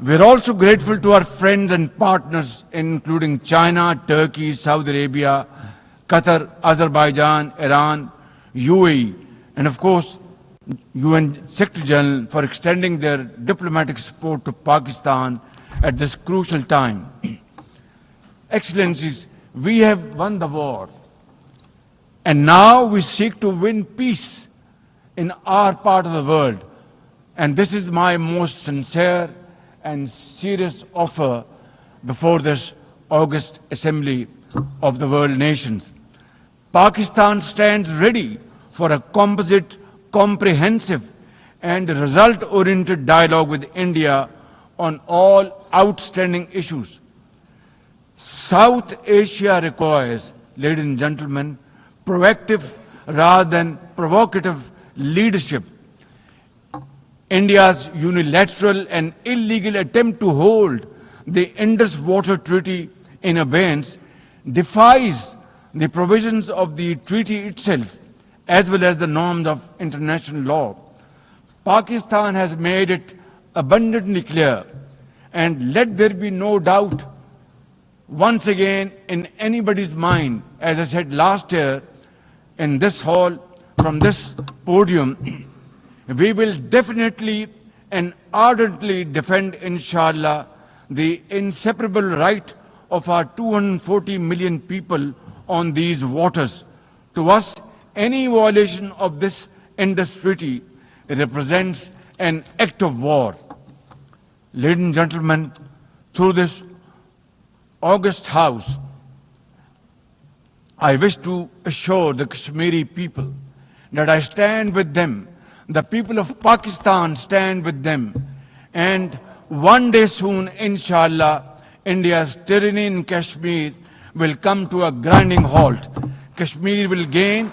We're also grateful to our friends and partners, including China, Turkey, Saudi Arabia, Qatar, Azerbaijan, Iran, UAE, and of course, UN Secretary General for extending their diplomatic support to Pakistan at this crucial time. Excellencies, we have won the war, and now we seek to win peace in our part of the world. And this is my most sincere and serious offer before this August Assembly of the World Nations. Pakistan stands ready for a composite, comprehensive and result-oriented dialogue with India on all outstanding issues. South Asia requires, ladies and gentlemen, proactive rather than provocative leadership. India's unilateral and illegal attempt to hold the Indus Water Treaty in abeyance defies the provisions of the treaty itself as well as the norms of international law. Pakistan has made it abundantly clear, and let there be no doubt once again in anybody's mind, as I said last year in this hall, from this podium, we will definitely and ardently defend, inshallah, the inseparable right of our 240 million people on these waters. To us, any violation of this Indus Treaty represents an act of war. Ladies and gentlemen, through this august House, I wish to assure the Kashmiri people that I stand with them. The people of Pakistan stand with them. And one day soon, inshallah, India's tyranny in Kashmir will come to a grinding halt. Kashmir will gain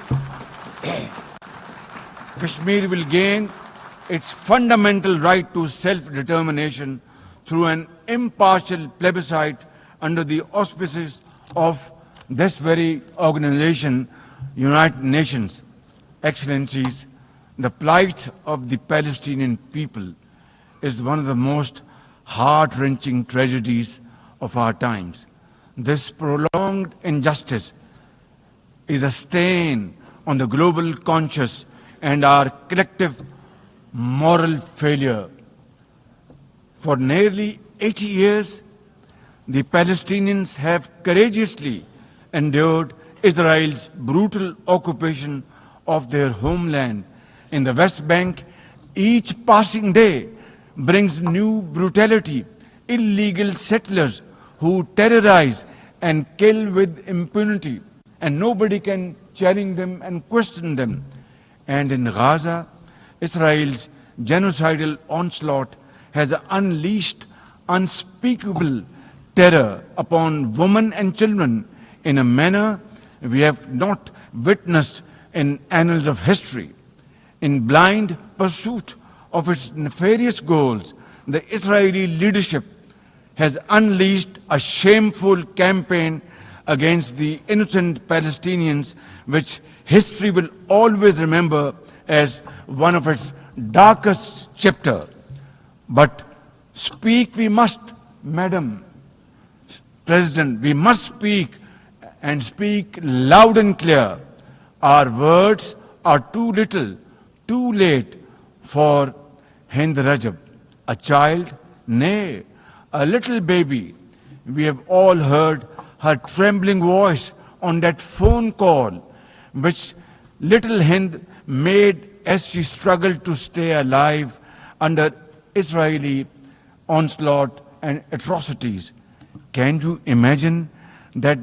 its fundamental right to self-determination through an impartial plebiscite under the auspices of this very organization, United Nations. Excellencies, the plight of the Palestinian people is one of the most heart-wrenching tragedies of our times. This prolonged injustice is a stain on the global conscience and our collective moral failure. For nearly 80 years, the Palestinians have courageously endured Israel's brutal occupation of their homeland in the West Bank. Each passing day brings new brutality, illegal settlers who terrorize and kill with impunity, and nobody can challenge them and question them. And in Gaza, Israel's genocidal onslaught has unleashed unspeakable terror upon women and children in a manner we have not witnessed in annals of history. In blind pursuit of its nefarious goals, the Israeli leadership has unleashed a shameful campaign against the innocent Palestinians, which history will always remember as one of its darkest chapters. But speak we must, Madam President, we must speak, and speak loud and clear. Our words are too little, too late for Hind Rajab, a child, nay, a little baby. We have all heard her trembling voice on that phone call, which little Hind made as she struggled to stay alive under Israeli onslaught and atrocities. Can you imagine that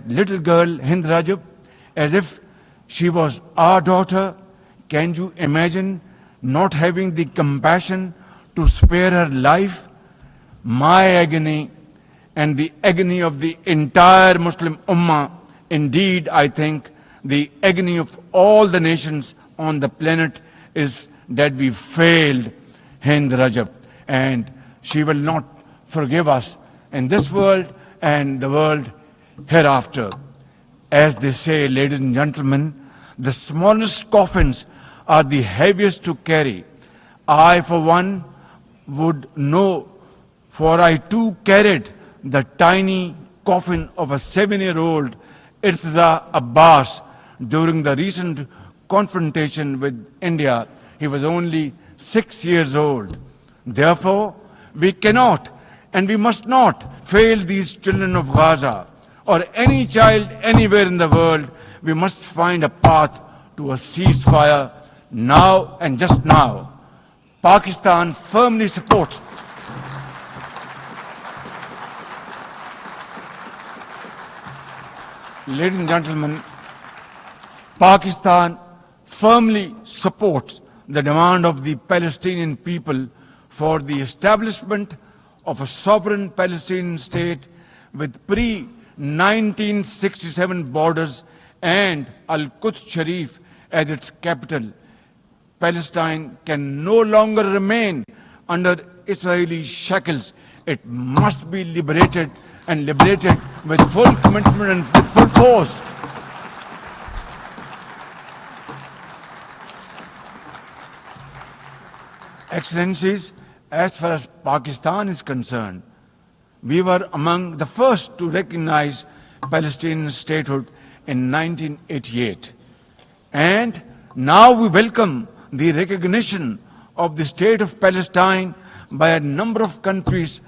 little girl, Hind Rajab, as if she was our daughter? Can you imagine not having the compassion to spare her life? My agony and the agony of the entire Muslim Ummah, indeed, I think, the agony of all the nations on the planet is that we failed Hind Rajab, and she will not forgive us in this world and the world hereafter. As they say, ladies and gentlemen, the smallest coffins are the heaviest to carry. I, for one, would know for I too carried the tiny coffin of a 7-year-old Irtaza Abbas during the recent confrontation with India. He was only 6 years old. Therefore, we cannot and we must not fail these children of Gaza or any child anywhere in the world. We must find a path to a ceasefire now and just now. Pakistan firmly supports Ladies and gentlemen, Pakistan firmly supports the demand of the Palestinian people for the establishment of a sovereign Palestinian state with pre-1967 borders and Al-Quds Sharif as its capital. Palestine can no longer remain under Israeli shackles. It must be liberated and liberated with full commitment and with full force. Excellencies, as far as Pakistan is concerned, we were among the first to recognize Palestinian statehood in 1988. And now we welcome the recognition of the state of Palestine by a number of countries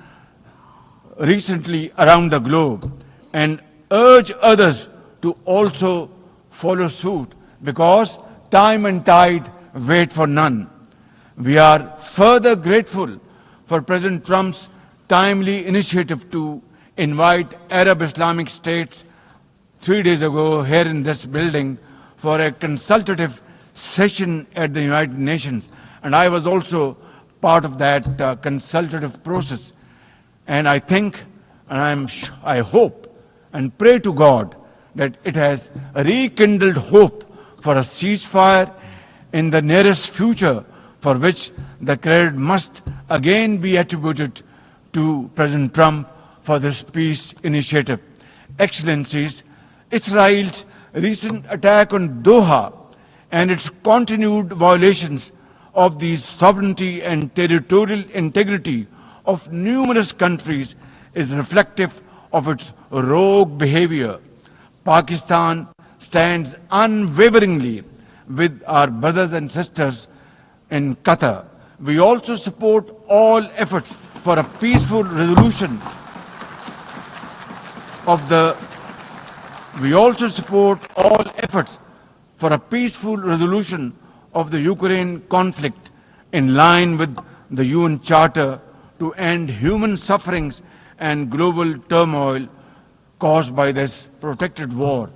recently around the globe and urge others to also follow suit because time and tide wait for none. We are further grateful for President Trump's timely initiative to invite Arab Islamic states 3 days ago here in this building for a consultative session at the United Nations. And I was also part of that consultative process. And I think, and I hope and pray to God that it has rekindled hope for a ceasefire in the nearest future, for which the credit must again be attributed to President Trump for this peace initiative. Excellencies, Israel's recent attack on Doha and its continued violations of the sovereignty and territorial integrity of numerous countries is reflective of its rogue behavior. Pakistan stands unwaveringly with our brothers and sisters in Qatar. We also support all efforts for a peaceful resolution of the Ukraine conflict in line with the UN Charter to end human sufferings and global turmoil caused by this protracted war.